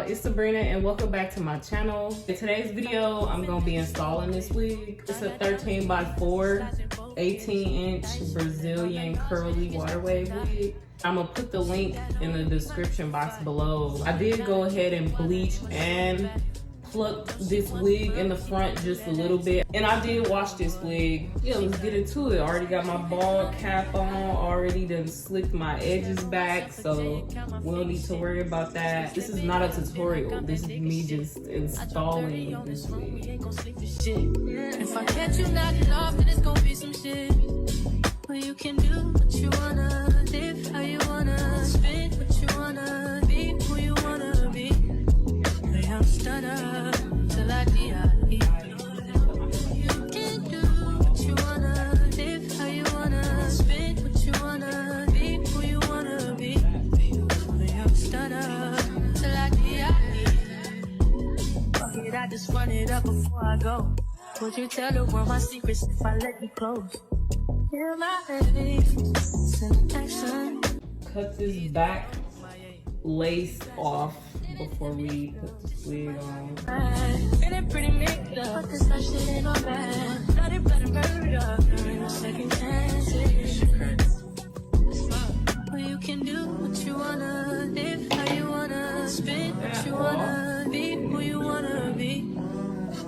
it's Sabrina and welcome back to my channel. In today's video, I'm gonna be installing this wig. It's a 13 by 4, 18-inch Brazilian curly water wave wig. I'm gonna put the link in the description box below. I did go ahead and bleach and plucked this wig in the front just a little bit, and I did wash this wig. Yeah, let's get into it. Already got my bald cap on, already done slicked my edges back, so we don't need to worry about that. This is not a tutorial, this is me just installing this wig. If I catch you knocking off, then it's gonna be some shit. Well, you can do what you wanna, live how you wanna, spit what you wanna, be who you wanna be. I'm stutter till I die. You can do what you wanna, live how you wanna, spit what you wanna, be who you wanna be. I'm stutter till I die. Fuck it, I just run it up before I go. Would you tell the world my secrets if I let you close? Feel my face in action. Cut this back lace off before we put this wig on. Feeling pretty mixed up, but this shit ain't all bad. Bloody, bloody murder, there ain't no second chances. Well, you can do what you wanna, live how you wanna, spit what you wanna, be who you wanna be.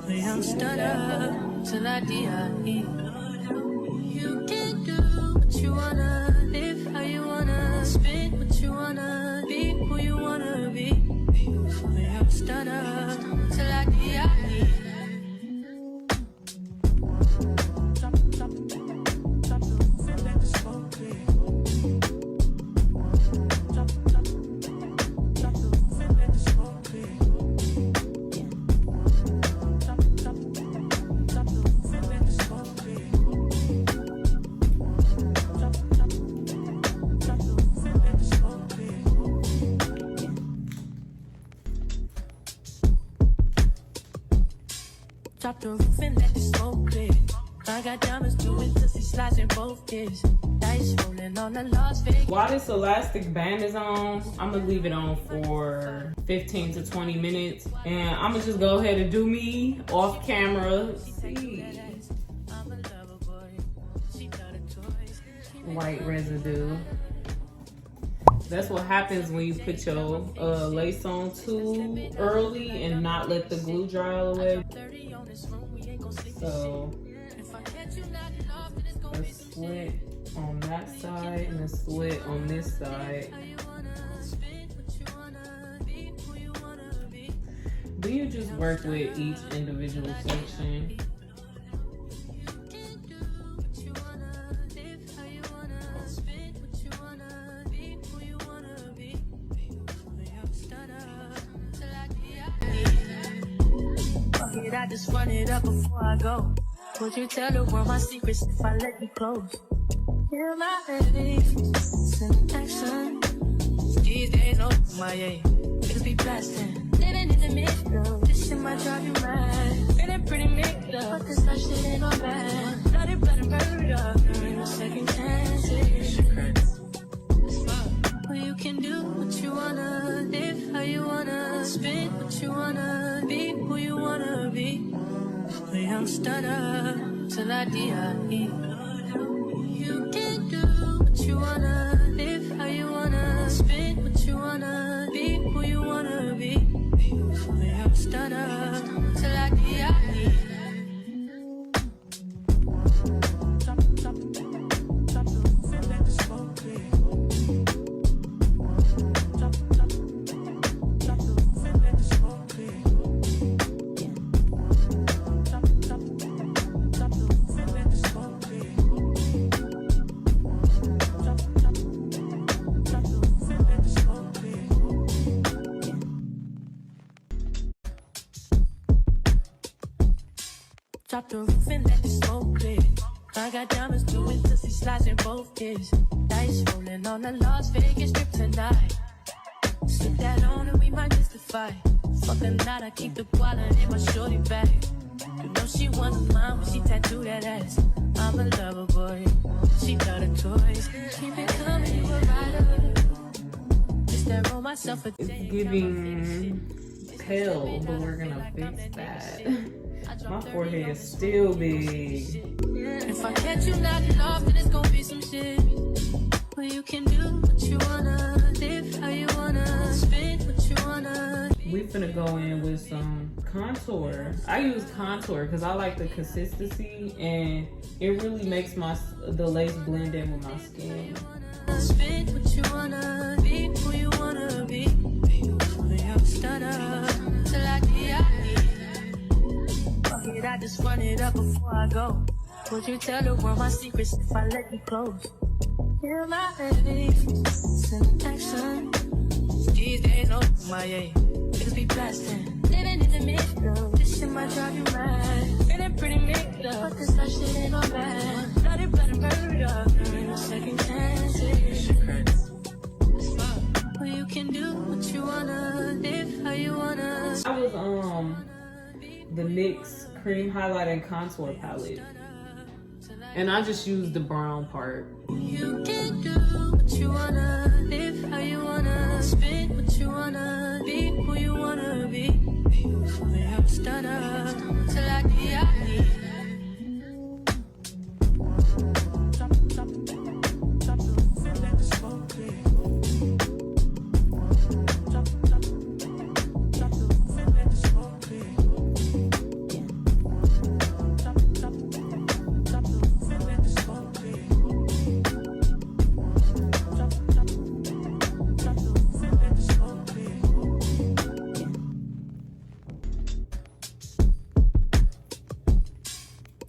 We don't stutter till I die. You can do what you wanna, live how you wanna, spit what you wanna, be who you wanna be. We don't stutter till I die. Drop the roof and let the smoke clear. I got diamonds doing pussy slides in both ears. Dice rolling on the Las Vegas. While this elastic band is on, I'm gonna leave it on for 15 to 20 minutes. And I'm gonna just go ahead and do me off camera. See. White residue. That's what happens when you put your lace on too early and not let the glue dry all the way. So a slit on that side and a slit on this side. But you just work with each individual section. I just run it up before I go. Would you tell the world my secrets if I let you close? Feel my face in action. These days, oh my yeah, niggas be blasting. Living in the middle, this shit might drive you mad. Feeling pretty mixed up, but this shit ain't all bad. Bloody, bloody murder, there ain't no second chances. Well, you can do what you wanna, live how you wanna, spit what you wanna, be who you wanna be. We don't stutter till I die. You can do what you wanna, live how you wanna, spit what you wanna, be who you wanna be. We don't stutter till I die. Drop the roof and let the smoke clear. I got diamonds doing pussy slides in both ears. Dice rolling on the Las Vegas strip tonight. Slip that on and we might miss the fight. Fuck a night, I keep the wallet in my shorty bag. You know she wants mine when she tattooed that ass. I'm a lover boy, she love the toys. Keep it coming, you a rider. Just that roll myself a It's giving tell, but we're gonna fix that. My forehead is still big. If I catch you nodding off, then it's gonna be some shit. Well, you can do what you wanna, live how you wanna, spend what you wanna. We finna go in with some contour. I use contour because I like the consistency and it really makes the lace blend in with my skin. Spend what you wanna, be who you wanna be. I'm stunner till I die. Fuck it, I just run it up before I go. Would you tell the world my secrets if I let you close? Feel my face in action. These days, oh my yeah, niggas be blasting. Living in the middle, this shit might drive you mad. Feeling pretty mixed up, but this life shit ain't all bad. Bloody, bloody murder, there ain't no second chances. Well, you can do what you wanna, live how you wanna. I was the NYX cream highlight and contour palette, and I just used the brown part. You can do what you wanna, live how you wanna, spend what you wanna, be who you wanna be. I'm stunner till I die.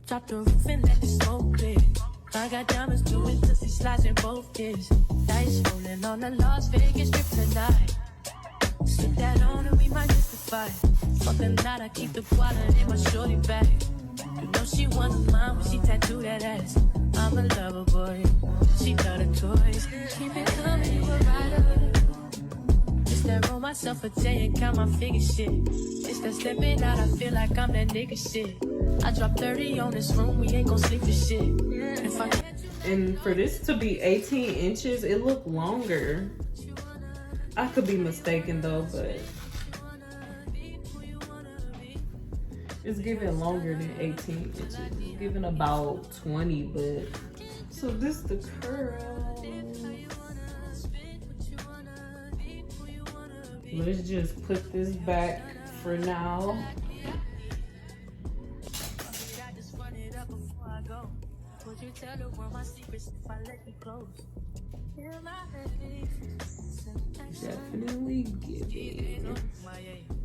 Drop the roof and let the smoke clear. I got diamonds doing pussy slides in both ears. Dice rolling on the Las Vegas strip tonight. Slip that on and we might mystify. Fuck a night, I keep the wallet in my shorty bag. You know she wasn't mine when she tattooed that ass. I'm a lover boy, she love the toys. Keep it coming, you a rider. It's that roll myself a J and count my figure shit. It's that stepping out, I feel like I'm that nigga shit. I dropped 30 on this room, we ain't gon' sleep for shit. If I And for this to be 18 inches, it looked longer. I could be mistaken though, but it's giving longer than 18 inches. It's giving about 20, but so this the curl. Let's just put this back for now. Would you tell the world my secrets if I let you close? Feel my face in action. Definitely giving.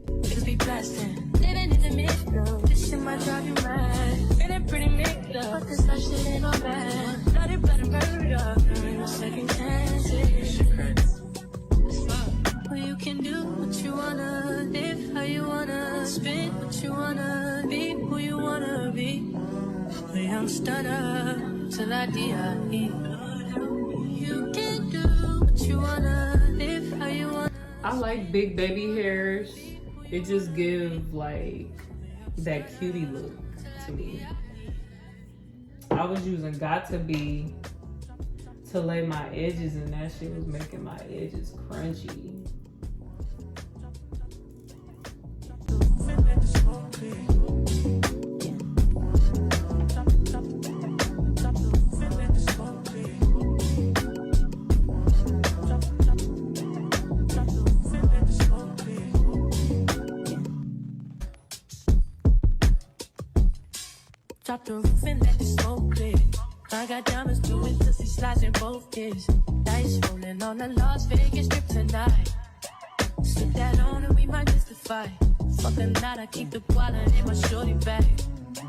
Niggas be blasting, living in the middle. This shit might drive you mad. Feeling pretty mixed up, but this life shit ain't all bad. Bloody, bloody murder, there ain't no second chances. Well, you can do what you wanna, live how you wanna, spend what you wanna, be who you wanna be. A young stunner till I die. You can do what you wanna, live how you wanna. I like big baby hairs. It just gives like that cutie look to me. I was using Got To Be to lay my edges and that shit was making my edges crunchy. Drop the roof and let the smoke clear. I got diamonds doing pussy slides in both ears. Dice rolling on the Las Vegas strip tonight. Slip that on and we might mystify. Fuck a night, I keep the wallet in my shorty bag.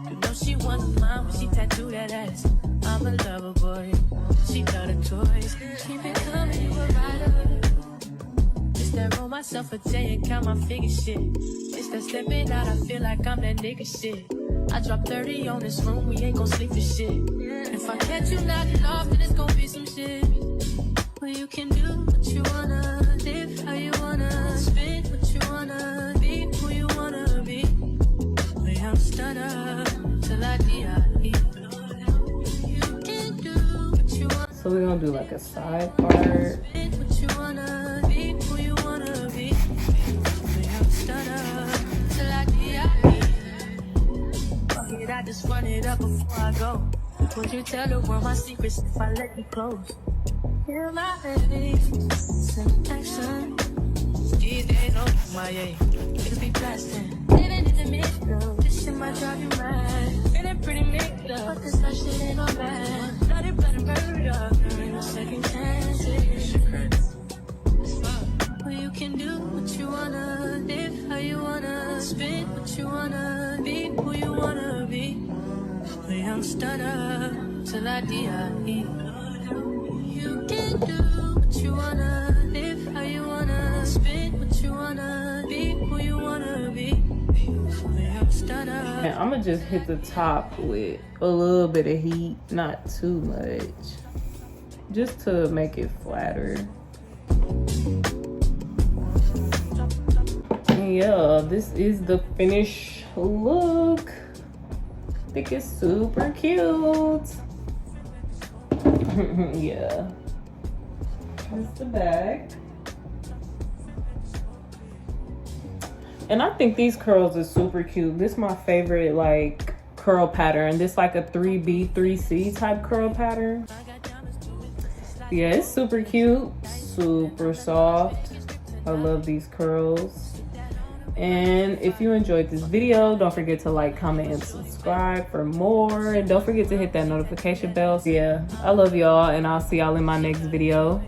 You know she wasn't mine when she tattooed that ass. I'm a lover boy, she love the toys. Keep it coming, you a rider. It's that roll myself a J and count my figure shit. It's that stepping out, I feel like I'm that nigga shit. I dropped 30 on this room, we ain't gon' sleep for shit. If I catch you nodding off, then it's gon' be some shit. Well, you can do what you wanna, live how you wanna, spend what you wanna, be who you wanna be. Well, I'm stunner till I die. You can do what you wanna. So we're gonna do like a side part. Spend what you wanna, be who you wanna be. Well, I'm stunner. I just run it up before I go. Would you tell the world my secrets if I let you close? Feel my face in action. These days, no my age. Niggas be blasting. Living in the mix, though. This shit might drive you mad. Feeling pretty mixed up, but this life shit ain't no bad. Bloody, bloody murder. There ain't no second chances. Well, you can do what you wanna, live how you wanna, spit what you wanna, be who you wanna be. A young stunner till I die. You can do what you wanna, live how you wanna, spit what you wanna, be who you wanna be. A young stunner. And I'm gonna just hit the top with a little bit of heat, not too much, just to make it flatter. And yeah, this is the finished look. I think it's super cute. Yeah, that's the back. And I think these curls are super cute. This is my favorite like curl pattern. This like a 3B, 3C type curl pattern. Yeah, it's super cute, super soft. I love these curls. And if you enjoyed this video, don't forget to like, comment, and subscribe for more. And don't forget to hit that notification bell. Yeah, I love y'all, and I'll see y'all in my next video.